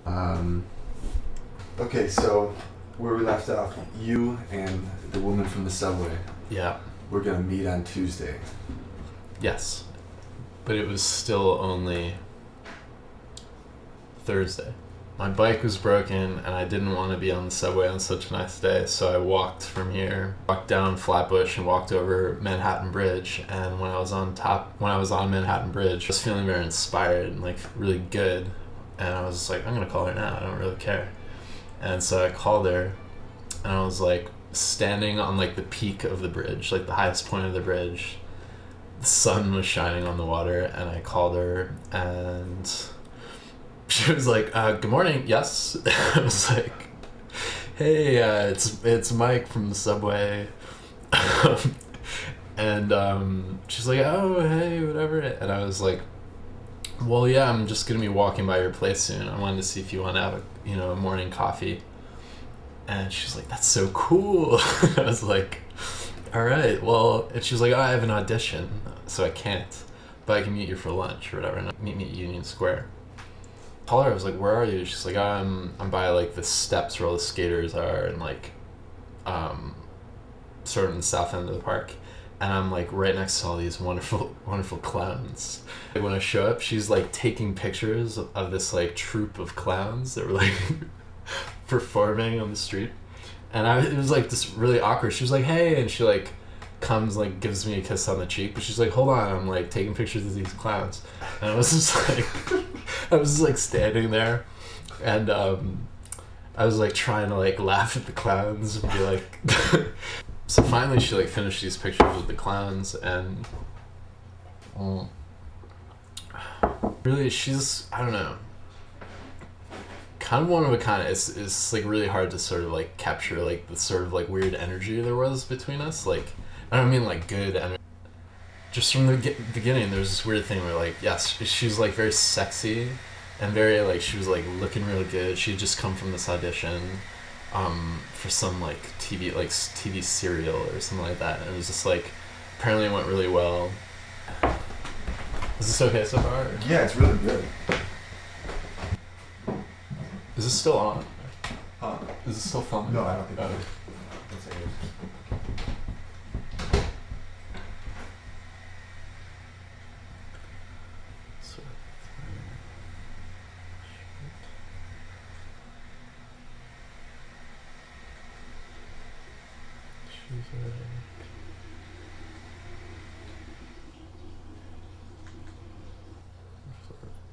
Um, okay, so where we left off, you and the woman from the subway, Yeah. we're gonna meet on Tuesday. Yes. But it was still only Thursday. My bike was broken and I didn't want to be on the subway on such a nice day, so I walked from here, walked down Flatbush and walked over Manhattan Bridge. And when I was on Manhattan Bridge, I was feeling very inspired and like really good. And I was like, I'm gonna call her now. I don't really care. And so I called her, and I was like standing on like the peak of the bridge, like the highest point of the bridge. The sun was shining on the water, and I called her, and she was like, "Good morning." Yes. I was like, "Hey, it's Mike from the subway," and she's like, "Oh, hey, whatever," and I was like, "Well, yeah, I'm just gonna be walking by your place soon. I wanted to see if you want to have a morning coffee." And she's like, "That's so cool." I was like, "All right, well," and she was like, "Oh, I have an audition, so I can't, but I can meet you for lunch or whatever, and meet me at Union Square." Call her, I was like, "Where are you?" She's like, I'm by like the steps where all the skaters are, and like sort of in the south end of the park, and I'm like right next to all these wonderful wonderful clowns. Like, when I show up, she's like taking pictures of this like troupe of clowns that were like performing on the street, and it was like this really awkward. She was like, "Hey," and she like comes, like gives me a kiss on the cheek, but she's like, "Hold on, I'm like taking pictures of these clowns," and I was just like I was just like standing there, and I was like trying to like laugh at the clowns and be like so finally she like finished these pictures with the clowns, and really she's, I don't know, kind of one of a kind. It's like really hard to sort of like capture like the sort of like weird energy there was between us. Like, I don't mean like good energy. Just from the beginning, there's this weird thing where like, yes, she's like very sexy and very like, she was like looking really good. She had just come from this audition for some like TV serial or something like that, and it was just like, apparently it went really well. Is this okay so far? Or? Yeah, it's really good. Is this still on? Huh? Is this still filming? No, I don't think so. Oh. Let's say it.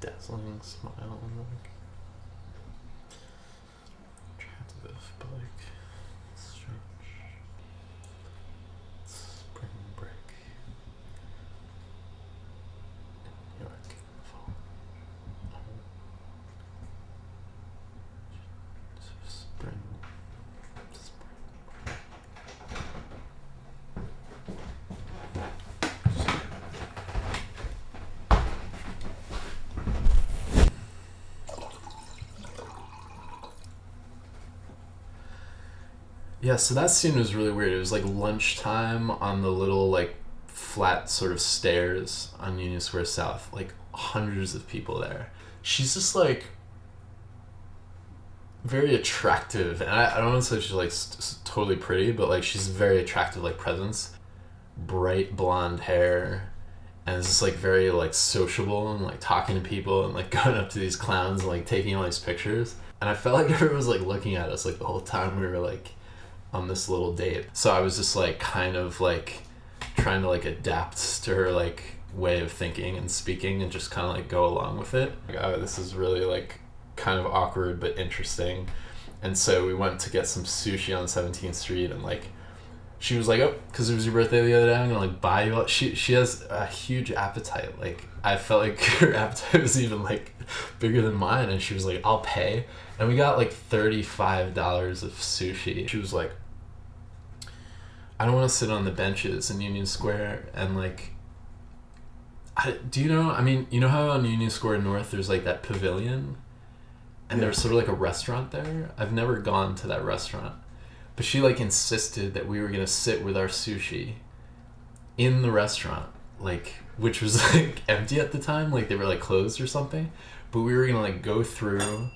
Dazzling smile and like attractive, but like strange. Spring break in New York in the fall. Spring. Yeah, so that scene was really weird. It was like lunchtime on the little like flat sort of stairs on Union Square South, like hundreds of people there. She's just like very attractive, and I don't want to say she's like totally pretty, but like she's very attractive, like presence, bright blonde hair, and it's just like very like sociable and like talking to people and like going up to these clowns and like taking all these pictures. And I felt like everyone was like looking at us like the whole time we were like on this little date. So I was just like kind of like trying to like adapt to her like way of thinking and speaking and just kind of like go along with it. Like, oh, this is really like kind of awkward but interesting. And so we went to get some sushi on 17th Street, and like she was like, "Oh, because it was your birthday the other day, I'm gonna like buy you all." She has a huge appetite. Like, I felt like her appetite was even like bigger than mine, and she was like, "I'll pay," and we got like $35 of sushi. She was like, "I don't want to sit on the benches in Union Square," and like, do you know? I mean, you know how on Union Square North there's like that pavilion, and there's sort of like a restaurant there. I've never gone to that restaurant. But she like insisted that we were gonna sit with our sushi in the restaurant, like, which was like empty at the time, like they were like closed or something. But we were gonna like go through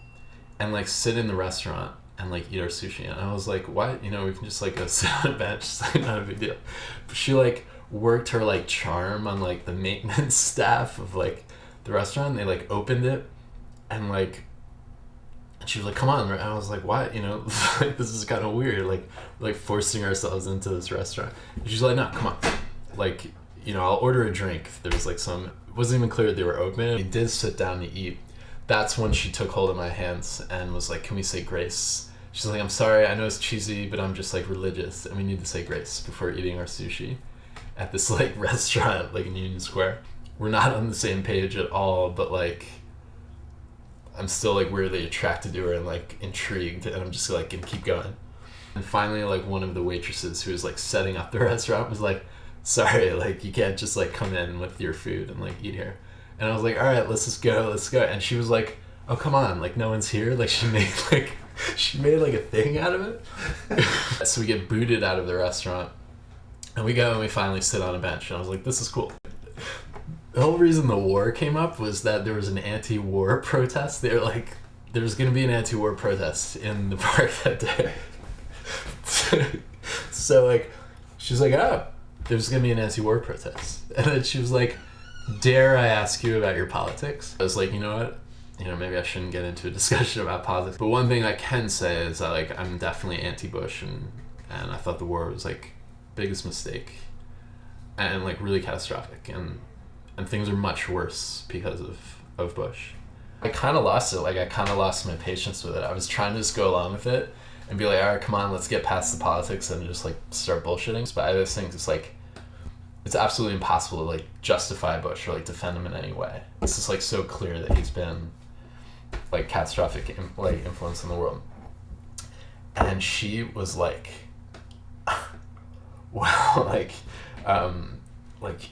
and like sit in the restaurant and like eat our sushi. And I was like, what? You know, we can just like go sit on a bench. It's like not a big deal. But she like worked her like charm on like the maintenance staff of like the restaurant. They like opened it and like, and she was like, come on. And I was like, what? You know, like this is kind of weird. Like we're like forcing ourselves into this restaurant. And she's like, no, come on. Like, you know, I'll order a drink. There was like some, it wasn't even clear they were open. We did sit down to eat. That's when she took hold of my hands and was like, can we say grace? She's like, I'm sorry, I know it's cheesy, but I'm just like religious and we need to say grace before eating our sushi at this like restaurant like in Union Square. We're not on the same page at all, but like I'm still like weirdly attracted to her and like intrigued, and I'm just like gonna keep going. And finally like one of the waitresses who was like setting up the restaurant was like, sorry, like you can't just like come in with your food and like eat here. And I was like, all right, let's go. And she was like, oh come on, like no one's here. Like she made like a thing out of it. So we get booted out of the restaurant and we go and we finally sit on a bench, and I was like, this is cool. The whole reason the war came up was that there was an anti-war protest. They were like, there was gonna be an anti-war protest in the park that day. So like she's like, oh, there's gonna be an anti-war protest. And then she was like, dare I ask you about your politics? I was like, you know what? You know, maybe I shouldn't get into a discussion about politics. But one thing I can say is that like I'm definitely anti-Bush, and I thought the war was like biggest mistake and like really catastrophic, and things are much worse because of Bush. I kind of lost it. Like I kind of lost my patience with it. I was trying to just go along with it and be like, all right, come on, let's get past the politics and just like start bullshitting. But I just think it's like, it's absolutely impossible to like justify Bush or like defend him in any way. It's just like so clear that he's been like catastrophic like influence in the world. And she was like, well, like,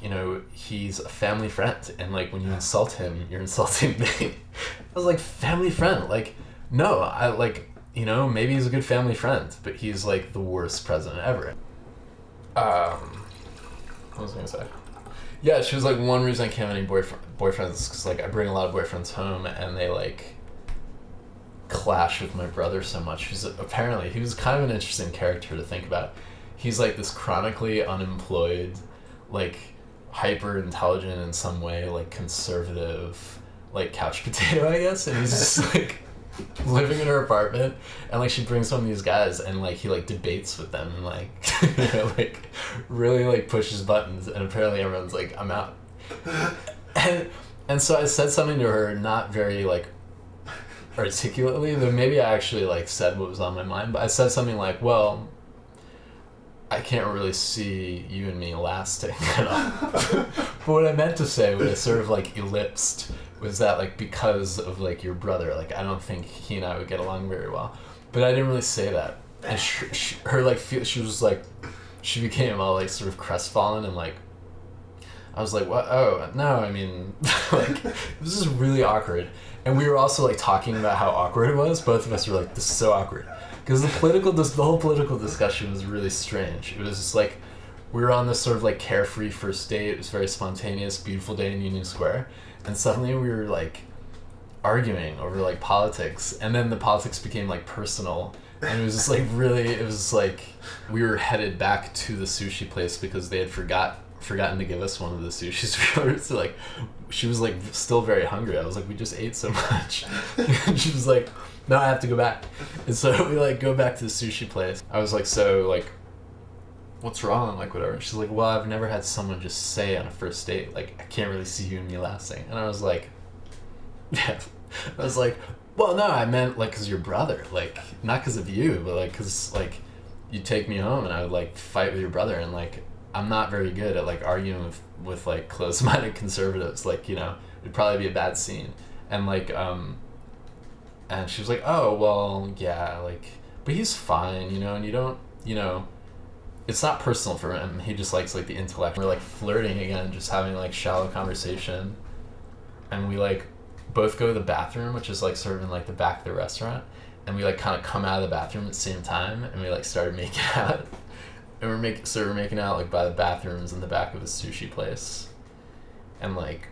you know, he's a family friend, and like when you insult him, you're insulting me. I was like, family friend? Like, no, I like, you know, maybe he's a good family friend, but he's like the worst president ever. What was I gonna say? Yeah, she was like, one reason I can't have any boyfriends is because like I bring a lot of boyfriends home and they like clash with my brother so much. He was kind of an interesting character to think about. He's like this chronically unemployed, like hyper intelligent in some way, like conservative, like couch potato, I guess, and he's just like living in her apartment, and like she brings home these guys and like he like debates with them and like you know, like really like pushes buttons, and apparently everyone's like, I'm out. And so I said something to her, not very like articulately, though maybe I actually like said what was on my mind, but I said something like, well, I can't really see you and me lasting at all. But what I meant to say, what I sort of like ellipsed, was that like because of like your brother, like I don't think he and I would get along very well. But I didn't really say that. And she was like, she became all like sort of crestfallen, and like I was like, what? Oh no, I mean, like this is really awkward. And we were also like talking about how awkward it was. Both of us were like, this is so awkward. Because the whole political discussion was really strange. It was just like, we were on this sort of like carefree first date. It was very spontaneous, beautiful day in Union Square. And suddenly we were like arguing over like politics. And then the politics became like personal. And it was just like really, it was like we were headed back to the sushi place because they had forgotten to give us one of the sushis we ordered. So like, she was like still very hungry. I was like, we just ate so much. And she was like, no, I have to go back. And so we like go back to the sushi place. I was like, so like, what's wrong? Like whatever. And she's like, well, I've never had someone just say on a first date, like, I can't really see you and me lasting. And I was like, yeah. I was like, well, no, I meant like, cause you're brother, like not cause of you, but like, cause like you take me home and I would like fight with your brother, and like, I'm not very good at like arguing with like close-minded conservatives. Like, you know, it'd probably be a bad scene. And like, and she was like, oh, well, yeah, like, but he's fine, you know, and you don't, you know, it's not personal for him. He just likes like the intellect. We're like flirting again, just having like shallow conversation. And we like both go to the bathroom, which is like sort of in like the back of the restaurant. And we like kind of come out of the bathroom at the same time, and we like started making out. And we're making out like by the bathrooms in the back of the sushi place. And like,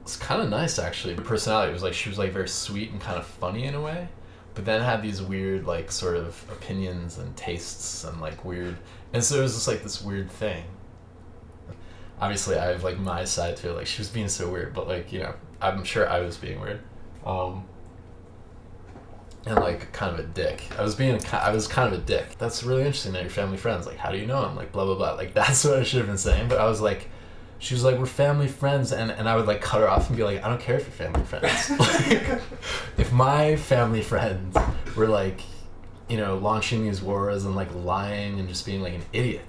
it's kind of nice actually. Her personality was like she was like very sweet and kind of funny in a way, but then had these weird like sort of opinions and tastes and like weird, and so it was just like this weird thing. Obviously, I have like my side to it. Like she was being so weird, but like I'm sure I was being weird, and like kind of a dick. I was kind of a dick. That's really interesting that you're family friends. Like how do you know him? Like blah blah blah. Like that's what I should have been saying. But I was like, she was like, we're family friends, and I would like cut her off and be like, I don't care if you're family friends. Like, if my family friends were like, launching these wars and like lying and just being like an idiot,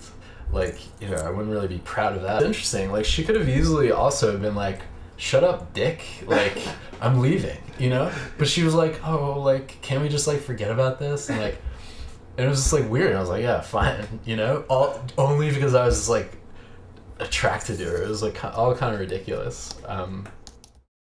like I wouldn't really be proud of that. Interesting. Like she could have easily also been like, shut up, dick. Like I'm leaving. But she was like, oh, like can we just like forget about this and like, and it was just like weird. And I was like, yeah, fine. All only because I was just like attracted to her. It was like all kind of ridiculous.